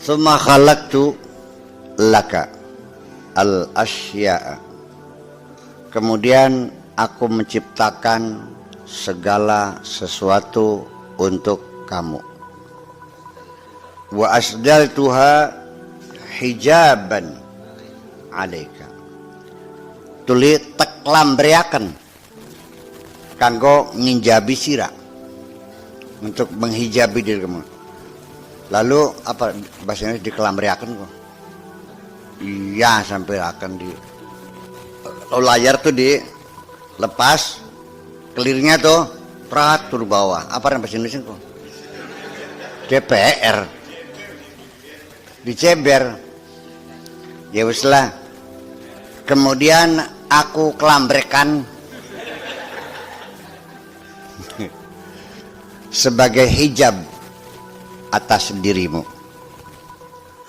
Tsumma khalaqtu laka al-asya'a. Kemudian aku menciptakan segala sesuatu untuk kamu. Wa asdaltuha hijaban alaika. Tuli teklambriaken kanggo nginjabi sira, untuk menghijabi diri kamu. Lalu apa bahasanya, dikelambriaken kok? Iya, sampai akan di layar tuh dilepas, kelirnya tuh prat turun bawah. Apa yang bahasa Indonesia kok? DPR diceber. Ya weslah. Kemudian aku kelambrekan sebagai hijab atas dirimu.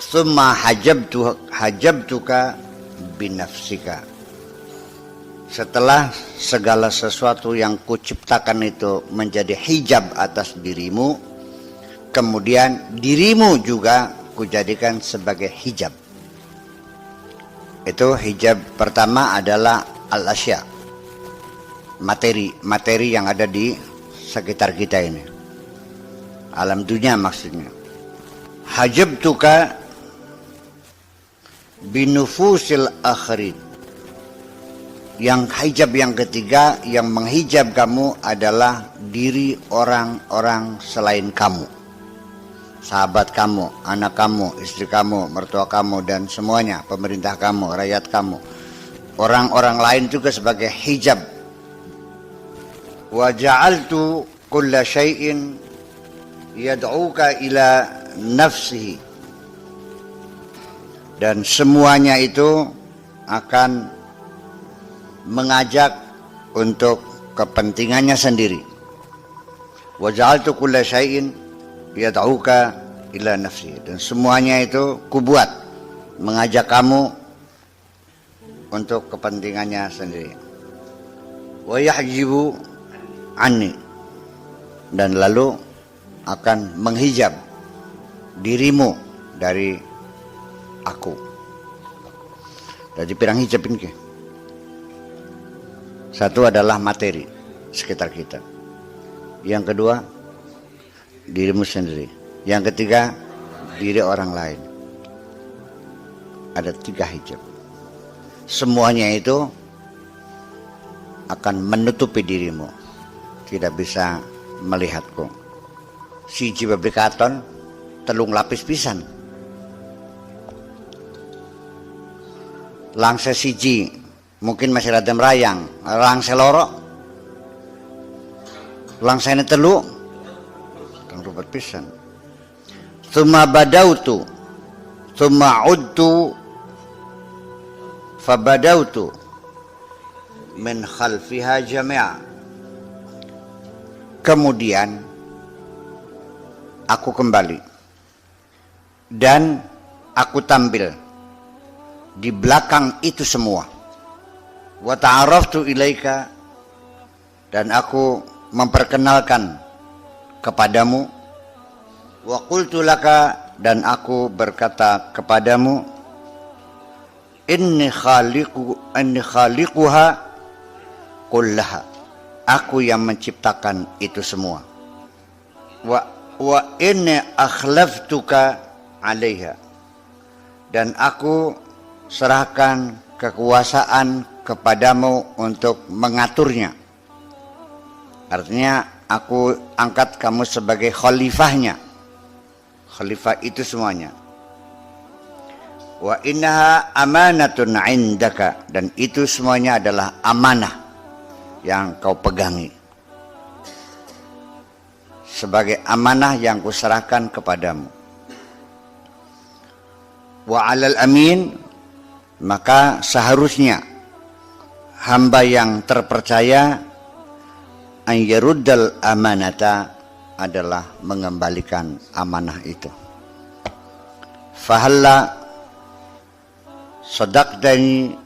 Summa hajabtuka binafsika. Setelah segala sesuatu yang kuciptakan itu menjadi hijab atas dirimu, kemudian dirimu juga kujadikan sebagai hijab. Itu hijab pertama adalah al-asya, materi yang ada di sekitar kita ini, alam dunia maksudnya. Hajabtuka binufusil akhirin. Yang hijab yang ketiga yang menghijab kamu adalah diri orang-orang selain kamu, sahabat kamu, anak kamu, istri kamu, mertua kamu, dan semuanya, pemerintah kamu, rakyat kamu, orang-orang lain juga sebagai hijab. Wa ja'altu kulla syai'in yad'uka ila nafsihi. Dan semuanya itu akan mengajak untuk kepentingannya sendiri. Wa ja'altu kulla syai'in yad'uka ila nafsihi. Dan semuanya itu kubuat mengajak kamu untuk kepentingannya sendiri. Wa yahjibu anni. Dan lalu akan menghijab dirimu dari aku. Jadi pirang hijab ini. Satu adalah materi sekitar kita. Yang kedua, dirimu sendiri. Yang ketiga, diri orang lain. Ada 3 hijab. Semuanya itu akan menutupi dirimu. Tidak bisa melihatku. Siji babi katon, telung lapis pisan. Langsa siji mungkin masih rada merayang, langsa loro, langsa ini telu, tang rubat pisan. Tsumma badautu, tsumma udtu, fabadautu min khalfiha jami'a. Kemudian aku kembali dan aku tampil di belakang itu semua. Wa ta'araftu ilaika, dan aku memperkenalkan kepadamu. Wa qultu laka, dan aku berkata kepadamu, inni khaliquha kullaha. Aku yang menciptakan itu semua. Wa inni akhlaftuka 'alaiha, dan aku serahkan kekuasaan kepadamu untuk mengaturnya. Artinya aku angkat kamu sebagai khalifahnya. Khalifah itu semuanya. Wa innaha amanatun 'indaka, dan itu semuanya adalah amanah yang kau pegangi. Sebagai amanah yang kuserahkan kepadamu. Wa 'alal amin, maka seharusnya hamba yang terpercaya an yaruddal amanata, adalah mengembalikan amanah itu. Fahalla sadaqtani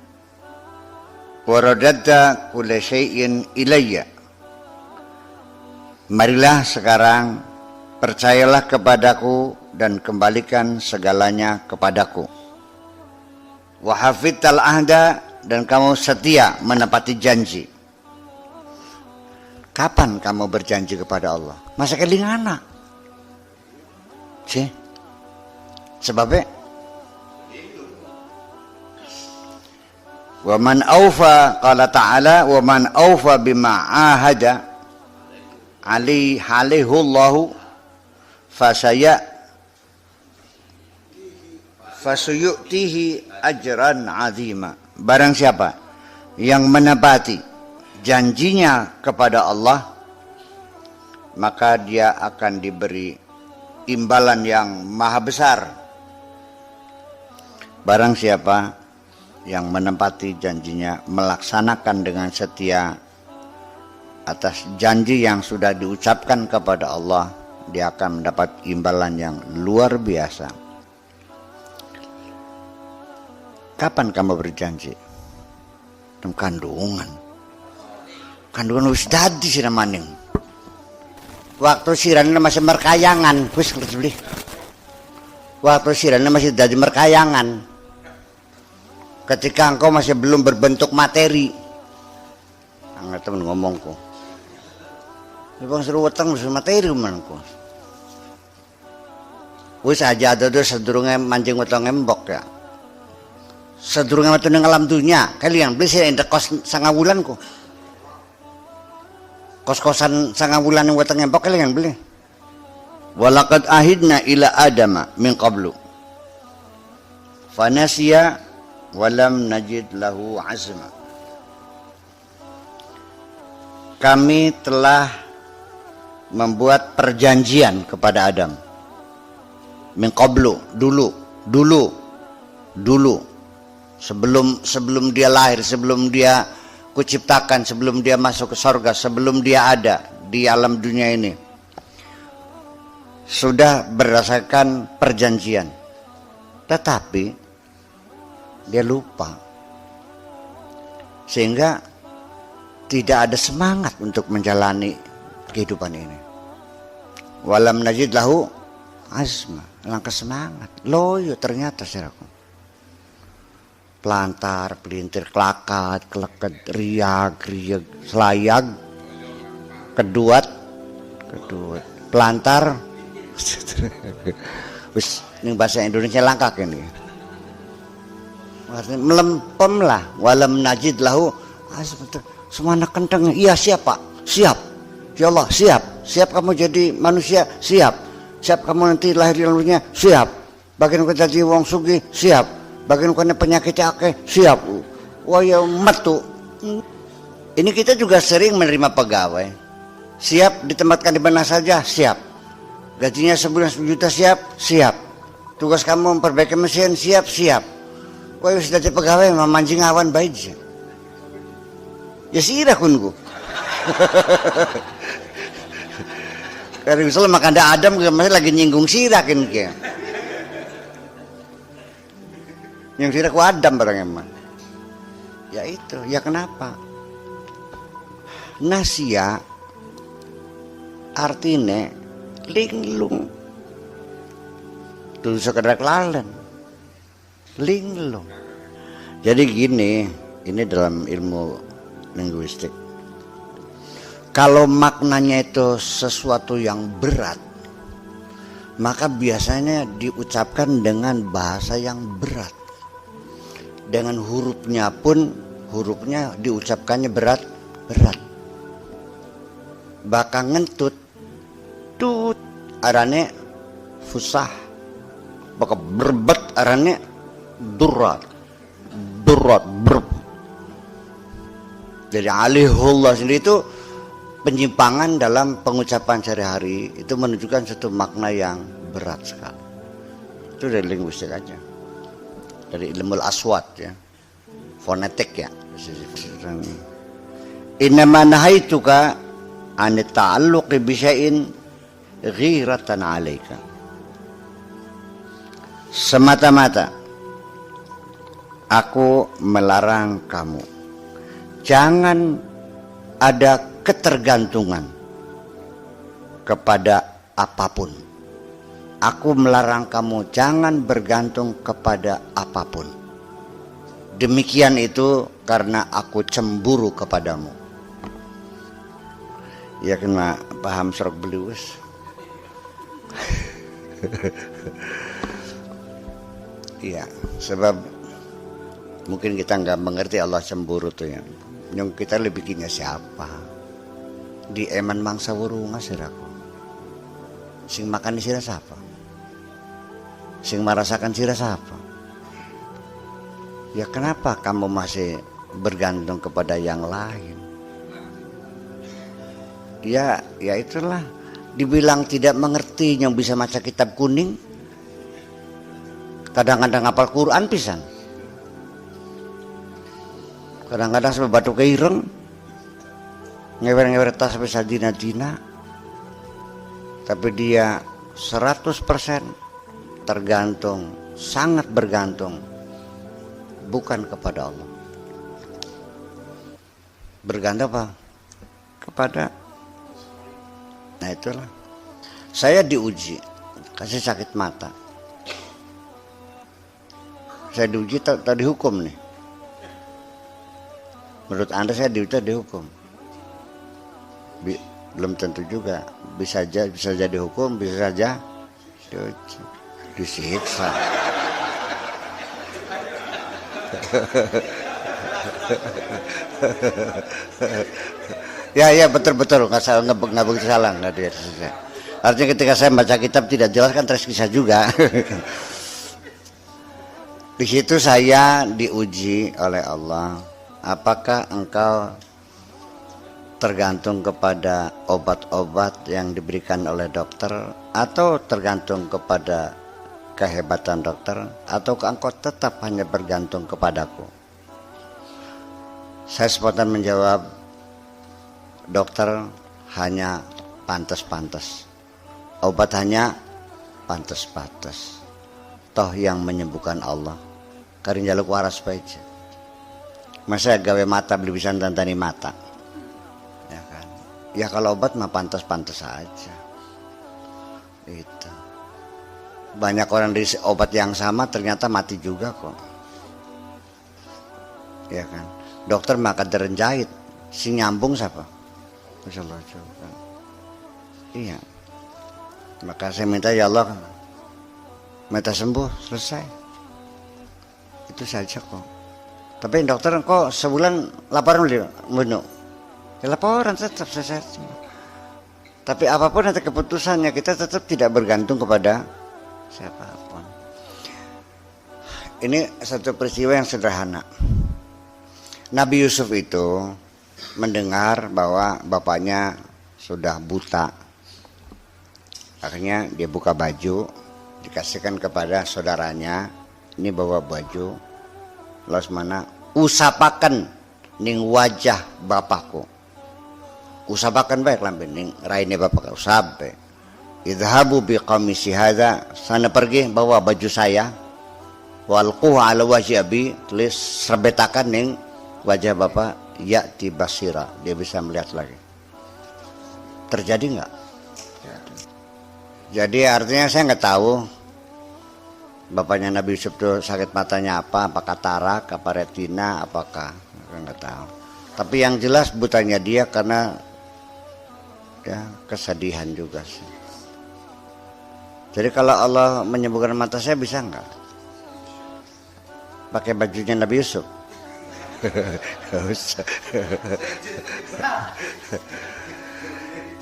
wa radadta kulla syai'in ilayya. Marilah sekarang percayalah kepadaku dan kembalikan segalanya kepadaku. Wa hafidtal ahda, dan kamu setia menepati janji. Kapan kamu berjanji kepada Allah? Masa kelingana? Cih. Sebabnya wa man awfa, qala ta'ala, wa man awfa bima ahada alaihi Allahu fasayutihi ajran azima. Barang siapa yang menepati janjinya kepada Allah, maka dia akan diberi imbalan yang maha besar. Barang siapa yang menepati janjinya, melaksanakan dengan setia atas janji yang sudah diucapkan kepada Allah, dia akan mendapat imbalan yang luar biasa. Kapan kamu berjanji? Kandungan wis dadi sira maning. Waktu sirane masih merkayangan, wis beli. Waktu sirane masih dadi merkayangan. Ketika engkau masih belum berbentuk materi. Angger temen ngomongku. Ibang seru weteng wis materi menku. Wis aja ada sedurunge mancing weteng embok ya. Sedurunge metu ning alam dunya, kalian beli sih ndek kos 9 bulan ku. Kos-kosan 9 bulan yang weteng embok kalian beli. Walaqad ahidna ila adama min qablu. Fanasiya walam najid lahu azma. Kami telah membuat perjanjian kepada Adam. Min qablu, dulu. Sebelum dia lahir, sebelum dia kuciptakan, sebelum dia masuk ke surga, sebelum dia ada di alam dunia ini, sudah berdasarkan perjanjian. Tetapi dia lupa, sehingga tidak ada semangat untuk menjalani kehidupan ini. Walam najid lahu azma, langkah semangat. Loyo ternyata siraku. Pelantar, pelintir, kelakat, keleket, riag, selayag, keduat, pelantar. Wis ini bahasa Indonesia langkah ini. Artinya melempem lah. Walam najid lahu azma. Semua anak kenteng. Iya siap Pak, siap. Ya Allah siap. Siap kamu jadi manusia, siap. Siap kamu nanti lahir di lalunya, siap. Bagian kita jadi wong sugi, siap. Bagian kena penyakit akeh, siap. Wah ya metu. Ini kita juga sering menerima pegawai. Siap ditempatkan di mana saja, siap. Gajinya sebulan 10 juta, siap. Tugas kamu memperbaiki mesin, siap. Wah ya sudah jadi pegawai, memancing awan baik. Ya sirah kunku. Karena misalnya makanda Adam masih lagi nyinggung sirah kan kayak. Yang sirah ku Adam barang emang. Ya itu, ya kenapa? Nasia artinya linglung. Itu sekedar kelalen. Linglung. Jadi gini, ini dalam ilmu linguistik. Kalau maknanya itu sesuatu yang berat, maka biasanya diucapkan dengan bahasa yang berat. Dengan hurufnya pun, hurufnya diucapkannya berat. Bakal ngentut, tut, arane fusah. Bakal berbet, arane durat, berb. Jadi alihullah sendiri itu penyimpangan dalam pengucapan sehari-hari, itu menunjukkan satu makna yang berat sekali. Itu dari linguistik aja, dari ilmu aswat ya, fonetik ya. Innama nahaituka an ta'alluqi bi syai'in ghiratan 'alaika. Semata-mata aku melarang kamu, jangan ada ketergantungan kepada apapun. Aku melarang kamu jangan bergantung kepada apapun. Demikian itu karena aku cemburu kepadamu. Ya kena paham serok belius. Iya, sebab mungkin kita nggak mengerti Allah cemburu tuh ya. Yang kita lebih bikinnya siapa? Di eman mangsa wurunga siraku. Sing makan sira siapa? Sing merasakan sira siapa? Ya kenapa kamu masih bergantung kepada yang lain? Ya itulah. Dibilang tidak mengerti yang bisa baca kitab kuning. Kadang-kadang hafal Quran pisan. Kadang-kadang sampai batu keireng. Ngewer-ngewer tas sampai sadina-dina. Tapi dia 100% tergantung, sangat bergantung bukan kepada Allah. Bergantung apa? Kepada. Nah itulah. Saya diuji, kasih sakit mata. Saya diuji tadi hukum nih. Menurut Anda saya dihukum? Belum tentu juga. Bisa jadi hukum, bisa saja disiksa. Ya betul nggak salah, nggak begitu salah nggak dia. Artinya ketika saya baca kitab tidak jelas kan tersiksa juga. Di situ saya diuji oleh Allah. Apakah engkau tergantung kepada obat-obat yang diberikan oleh dokter, atau tergantung kepada kehebatan dokter, atau engkau tetap hanya bergantung kepadaku? Saya spontan menjawab, dokter hanya pantas-pantas, obat hanya pantas-pantas. Toh yang menyembuhkan Allah. Karin jaluk waras baik. Masa gawe mata beli bisa tantani mata. Ya kan. Ya kalau obat mah pantas-pantas saja. Itu. Banyak orang dari obat yang sama ternyata mati juga kok. Ya kan. Dokter maka derenjahit, si nyambung siapa? Masyaallah coba. Iya. Maka saya minta ya Allah, minta sembuh, selesai. Itu saja kok. Tapi dokter kok sebulan laporan menu. Ya laporan tetap selesai. Tapi apapun nanti keputusannya, kita tetap tidak bergantung kepada siapapun. Ini satu peristiwa yang sederhana. Nabi Yusuf itu mendengar bahwa bapaknya sudah buta. Akhirnya dia buka baju, dikasihkan kepada saudaranya. Ini bawa baju, lalu mana usapakan ning wajah bapakku. Usapakan baik lambe ning raine bapak usape. Idhabu bi qamisi hadza, sana pergi bawa baju saya. Walquhu ala wajhi abi, tulis serbetakan ning wajah bapak, ya'ti basira, dia bisa melihat lagi. Terjadi enggak? Jadi artinya saya nggak tahu bapaknya Nabi Yusuf itu sakit matanya apa katarak, apa retina, apakah nggak tahu. Tapi yang jelas butanya dia karena ya kesedihan juga sih. Jadi kalau Allah menyembuhkan mata saya bisa nggak? Pakai bajunya Nabi Yusuf? Nggak usah.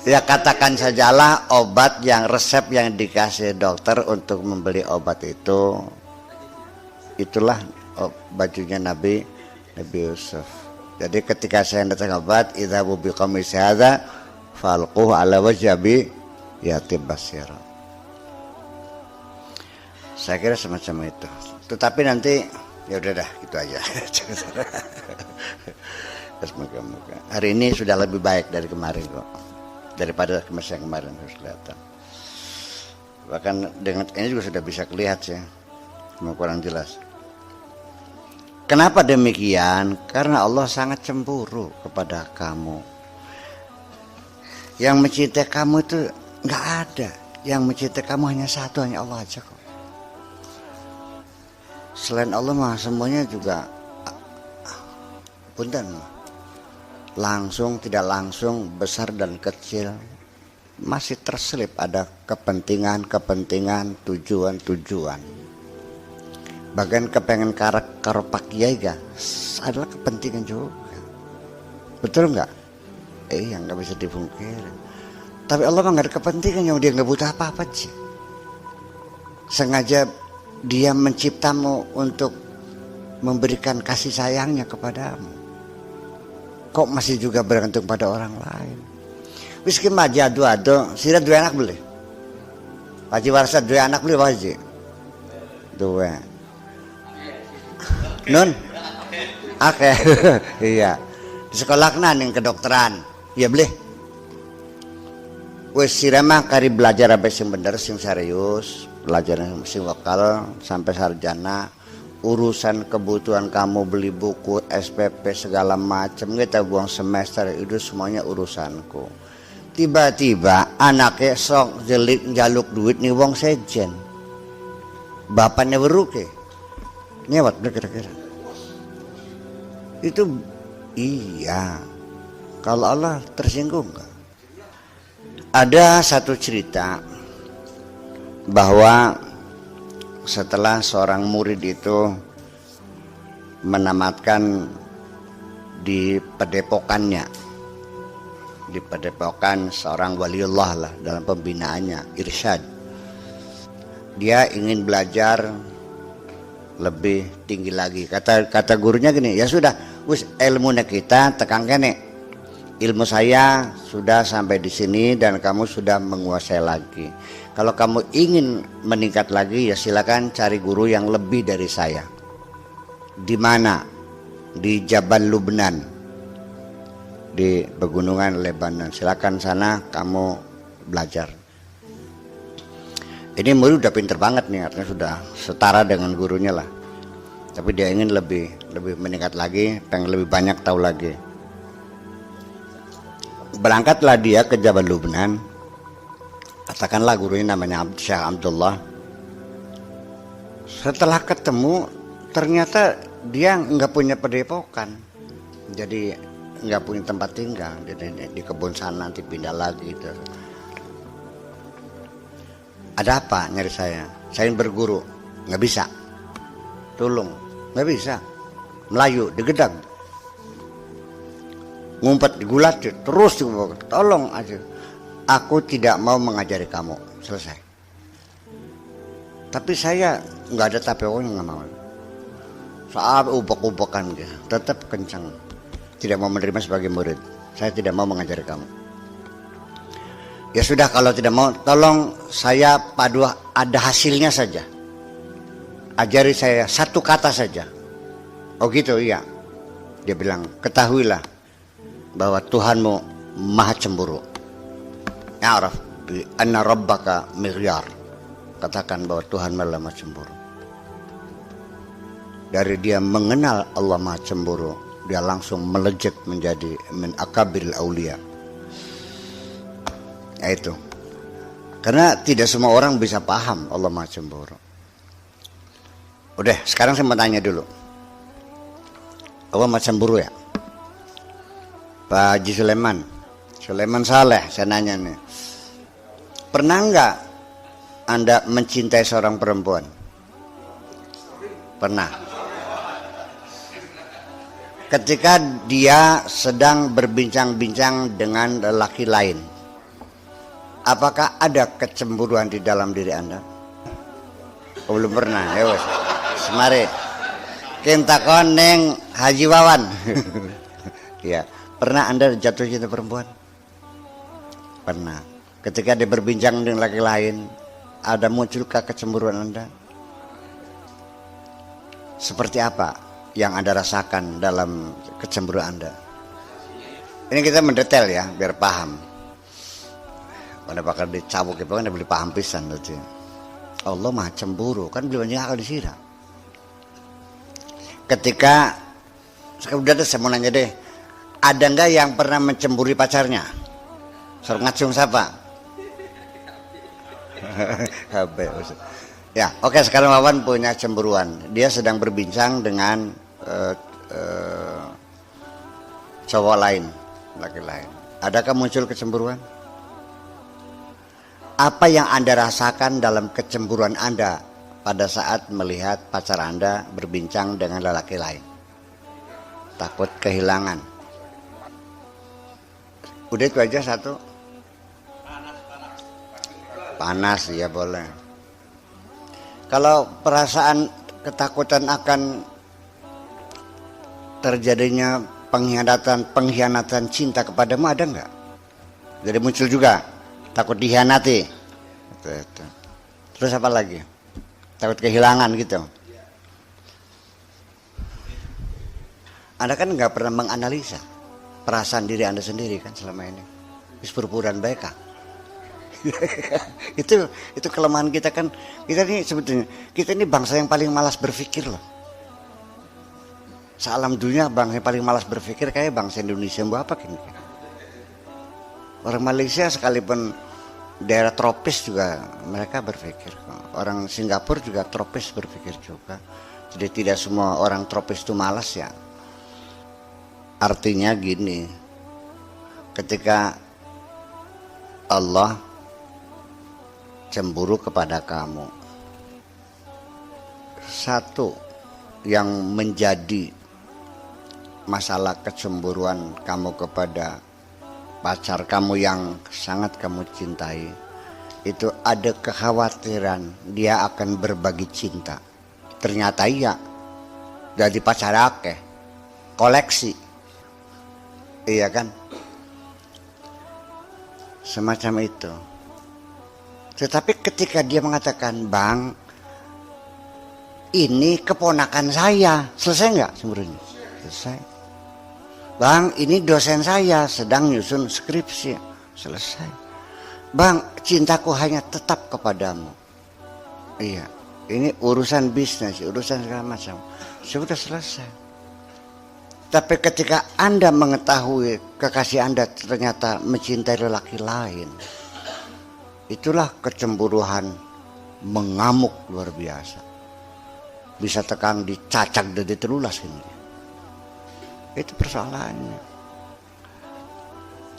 Ya katakan sajalah obat yang resep yang dikasih dokter untuk membeli obat itu, itulah bajunya Nabi Yusuf. Jadi ketika saya datang obat, idhabu biqamisi hadza falquhu ala wajhi abi ya'ti basira. Saya kira semacam itu. Tetapi nanti ya udah dah gitu aja. Semoga-moga hari ini sudah lebih baik dari kemarin kok. Daripada kemarin harus kelihatan. Bahkan dengan ini juga sudah bisa kelihatan sih, cuma kurang jelas. Kenapa demikian? Karena Allah sangat cemburu kepada kamu. Yang mencintai kamu itu nggak ada. Yang mencipta kamu hanya satu, hanya Allah aja kok. Selain Allah mah semuanya juga punten, langsung tidak langsung, besar dan kecil, masih terselip ada kepentingan, tujuan. Bahkan kepengen karo Pak Kiai adalah kepentingan juga. Betul nggak? Yang nggak bisa dipungkiri. Tapi Allah mah nggak ada kepentingan, yang dia nggak butuh apa-apa sih. Sengaja dia menciptamu untuk memberikan kasih sayangnya kepadamu. Kok masih juga bergantung pada orang lain? Wis ki maji adu-adu, sira duwe anak beli. Haji Warsa duwe anak beli Haji. Duwe. Nun. Oke. Iya. Di sekolah ning kedokteran. Ya beli. Wes sira mah kari belajar apa sing bener sing serius, belajar sing lokal sampai sarjana. Urusan kebutuhan kamu beli buku, SPP segala macam kita buang semester itu semuanya urusanku. Tiba-tiba anaknya sok jaluk duit nih wong sejen. Bapaknya beruke. Nyewat kira-kira. Itu iya. Kalau Allah tersinggung enggak? Ada satu cerita bahwa setelah seorang murid itu menamatkan di padepokannya, di padepokan seorang waliullah lah dalam pembinaannya, irsyad, dia ingin belajar lebih tinggi lagi. Kata gurunya gini, ya sudah, wis ilmu kita tekan kene. Ilmu saya sudah sampai di sini dan kamu sudah menguasai lagi. Kalau kamu ingin meningkat lagi ya silakan cari guru yang lebih dari saya. Di mana? Di Jabal Lubnan, di pegunungan Lebanon. Silakan sana kamu belajar. Ini murid udah pinter banget nih, artinya sudah setara dengan gurunya lah. Tapi dia ingin lebih meningkat lagi, pengen lebih banyak tahu lagi. Berangkatlah dia ke Jabal Lubnan. Katakanlah gurunya namanya Syekh Abdullah. Setelah ketemu ternyata dia nggak punya padepokan, jadi nggak punya tempat tinggal. Jadi di kebun sana nanti pindah lagi gitu. Ada apa nyari saya? Saya ingin berguru, nggak bisa. Tolong, nggak bisa. Melayu digedang, ngumpet digulat terus tolong aja. Aku tidak mau mengajari kamu, selesai. Tapi saya nggak ada tapewonya, nggak mau. Soal ubek-ubekan gitu, tetap kencang. Tidak mau menerima sebagai murid. Saya tidak mau mengajari kamu. Ya sudah, kalau tidak mau, tolong saya padu ada hasilnya saja. Ajari saya satu kata saja. Oh gitu, iya. Dia bilang, ketahuilah bahwa Tuhanmu maha cemburu. Ya'raf bi anna rabbaka mighyar. Katakan bahwa Tuhan maha cemburu. Dari dia mengenal Allah maha cemburu, dia langsung melejit menjadi min akabiril aulia. Ya itu. Karena tidak semua orang bisa paham Allah maha cemburu. Udah, sekarang saya mau tanya dulu. Allah maha cemburu ya? Pak Haji Sulaiman Saleh, saya nanya nih. Pernah enggak Anda mencintai seorang perempuan? Pernah. Ketika dia sedang berbincang-bincang dengan lelaki lain, apakah ada kecemburuan di dalam diri Anda? Oh, belum pernah. Ya wes. Semari. Kita koneng Haji Wawan. Ya, pernah Anda jatuh cinta perempuan? Pernah. Ketika dia berbincang dengan laki lain, ada munculkah kecemburuan Anda? Seperti apa yang Anda rasakan dalam kecemburuan Anda? Ini kita mendetail ya, biar paham. Pada bakal dicabuk itu kan boleh paham pisan tuh. Allah maha cemburu, kan beli banyak akal disirah. Ketika udah deh, saya mau nanya deh, ada nggak yang pernah mencemburi pacarnya? Suruh ngacung siapa? Ya, oke, sekarang Wawan punya cemburuan. Dia sedang berbincang dengan cowok lain, laki lain. Adakah muncul kecemburuan? Apa yang Anda rasakan dalam kecemburuan Anda pada saat melihat pacar Anda berbincang dengan lelaki lain? Takut kehilangan. Udah itu aja satu. Panas ya boleh. Kalau perasaan ketakutan akan terjadinya pengkhianatan cinta kepadamu ada nggak? Jadi muncul juga takut dikhianati. Terus apa lagi? Takut kehilangan gitu. Anda kan nggak pernah menganalisa perasaan diri Anda sendiri kan selama ini. Pur-puran baik kah? itu kelemahan kita kan. Kita ini sebetulnya kita ini bangsa yang paling malas berpikir loh. Sealam dunia bangsa yang paling malas berpikir kayak bangsa Indonesia. Apa gini? Orang Malaysia sekalipun daerah tropis juga mereka berpikir. Orang Singapura juga tropis berpikir juga. Jadi tidak semua orang tropis itu malas ya. Artinya gini, ketika Allah cemburu kepada kamu, satu yang menjadi masalah kecemburuan kamu kepada pacar kamu yang sangat kamu cintai, itu ada kekhawatiran dia akan berbagi cinta. Ternyata iya, jadi pacar akeh, koleksi, iya kan, semacam itu. Tetapi ketika dia mengatakan, Bang, ini keponakan saya, selesai nggak cemburunya? Selesai. Bang, ini dosen saya sedang nyusun skripsi, selesai. Bang, cintaku hanya tetap kepadamu. Iya, ini urusan bisnis, urusan segala macam, sudah selesai. Tapi ketika Anda mengetahui kekasih Anda ternyata mencintai lelaki lain, itulah kecemburuan mengamuk luar biasa. Bisa tekan dicacak dan ditelulas ini. Itu persoalannya.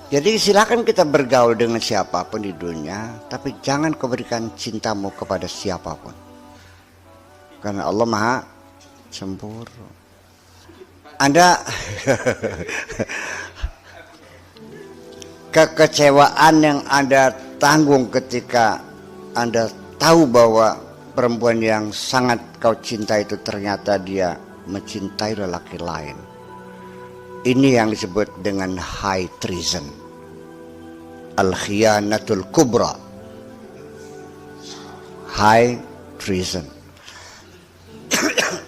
Jadi silakan kita bergaul dengan siapapun di dunia, tapi jangan kau berikan cintamu kepada siapapun. Karena Allah Maha Cemburu. Anda kekecewaan yang Anda tanggung ketika Anda tahu bahwa perempuan yang sangat kau cintai itu ternyata dia mencintai lelaki lain. Ini yang disebut dengan high treason, al-khiyanatul kubra, high treason,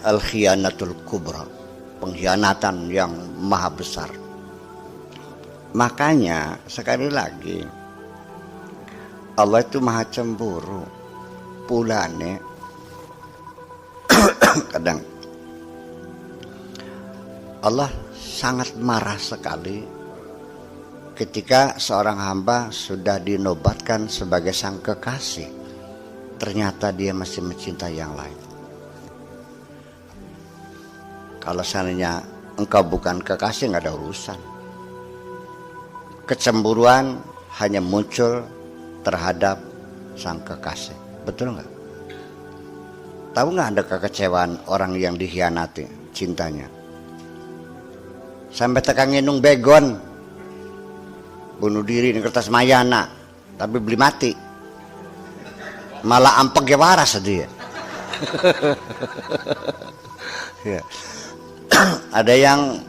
al-khiyanatul kubra, pengkhianatan yang maha besar. Makanya sekali lagi Allah itu maha cemburu. Pulane kadang Allah sangat marah sekali ketika seorang hamba sudah dinobatkan sebagai sang kekasih, ternyata dia masih mencintai yang lain. Kalau seandainya engkau bukan kekasih, nggak ada urusan. Kecemburuan hanya muncul terhadap sang kekasih. Betul nggak? Tahu nggak ada kekecewaan orang yang dikhianati cintanya? Sampai tekan nginung begon, bunuh diri di kertas mayana, tapi beli mati. Malah ampek ya waras dia. Ya. Ada yang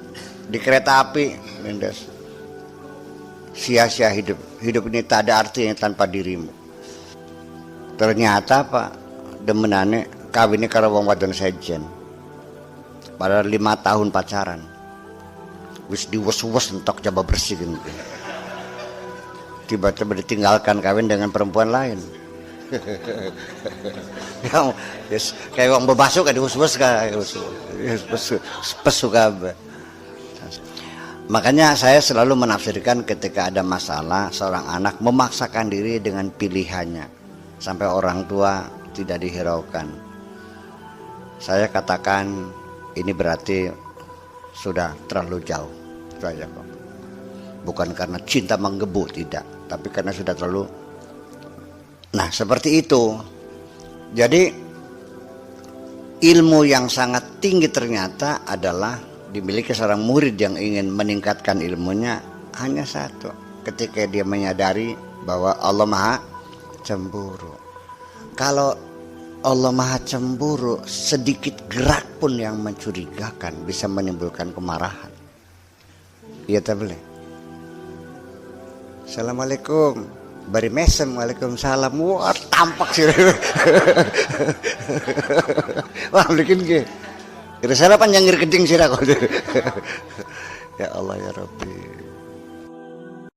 di kereta api, Mendes. Sia-sia hidup. Hidup ini tak ada artinya tanpa dirimu. Ternyata Pak demenane kawinnya karo wong wadon sejen. Pada 5 tahun pacaran. Wis diwes-wes entok coba bersih gitu. Tiba-tiba ditinggalkan kawin dengan perempuan lain. Yang yes, kayak wong bebasuh kan diwes-wes kan. Pesu kabeh. Makanya saya selalu menafsirkan ketika ada masalah, seorang anak memaksakan diri dengan pilihannya. sampai orang tua tidak dihiraukan. Saya katakan ini berarti sudah terlalu jauh saja kok. Bukan karena cinta menggebu, tidak, tapi karena sudah terlalu. Nah seperti itu. Jadi ilmu yang sangat tinggi ternyata adalah dimiliki seorang murid yang ingin meningkatkan ilmunya hanya satu, ketika dia menyadari bahwa Allah Maha Cemburu. Kalau Allah Maha Cemburu, sedikit gerak pun yang mencurigakan bisa menimbulkan kemarahan. Iya tak boleh. Assalamualaikum. Bari mesem, waalaikumsalam. Wah tampak sih. Wah bikin ke. Kira-kira panjang ngir kencing sih kok. Ya Allah ya Rabbi.